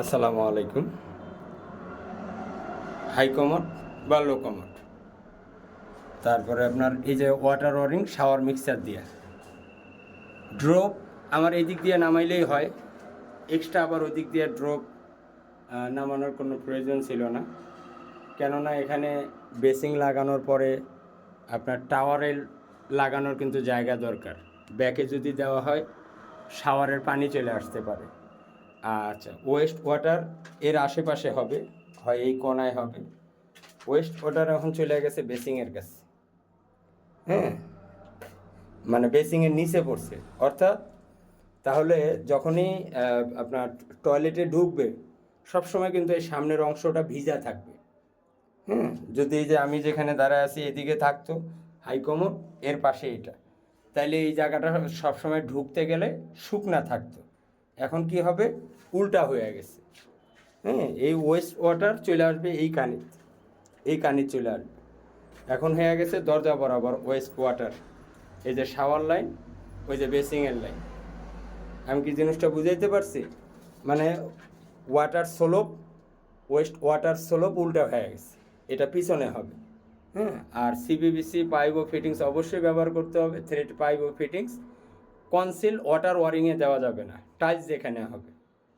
আসসালামু আলাইকুম। High commode বা লো কমোড, তারপরে আপনার এই যে ওয়াটার ওয়ারিং শাওয়ার মিক্সার দিয়ে ড্রপ আমার এই দিক দিয়ে নামাইলেই হয়, এক্সট্রা আবার ওই দিক দিয়ে ড্রপ নামানোর কোনো প্রয়োজন ছিল না। কেননা এখানে বেসিং লাগানোর পরে আপনার টাওয়ারে লাগানোর কিন্তু জায়গা দরকার। ব্যাকে যদি দেওয়া হয় শাওয়ারের পানি চলে আসতে পারে। আচ্ছা, ওয়েস্ট ওয়াটার এর আশেপাশে হবে, হয় এই কোনায় হবে। ওয়েস্ট ওয়াটার এখন চলে গেছে বেসিংয়ের কাছে। হ্যাঁ, মানে বেসিংয়ের নিচে পড়ছে, অর্থাৎ তাহলে যখনই আপনার টয়লেটে ঢুকবে সবসময় কিন্তু এই সামনের অংশটা ভিজা থাকবে। হুম, যদি এই যে আমি যেখানে দাঁড়ায় আছি এদিকে থাকতো হাইকমোড, এর পাশে এটা, তাইলে এই জায়গাটা সবসময় ঢুকতে গেলে শুকনা থাকতো। এখন কি হবে, উল্টা হয়ে গেছে। হ্যাঁ, এই ওয়েস্ট ওয়াটার চলে আসবে এই কানির চলে আসবে। এখন হয়ে গেছে দরজা বরাবর ওয়েস্ট ওয়াটার, এই যে শাওয়ার লাইন, ওই যে বেসিংয়ের লাইন। আমি কি জিনিসটা বুঝাইতে পারছি? মানে water slope, West water slope উল্টা হয়ে গেছে, এটা পিছনে হবে। হ্যাঁ, আর সিপিভিসি পাইপ ও ফিটিংস অবশ্যই ব্যবহার করতে হবে, থ্রেড পাইপ ও ফিটিংস। কনসিল ওয়াটার ওয়ারিংয়ে দেওয়া যাবে না, টাইলস যেখানে হবে।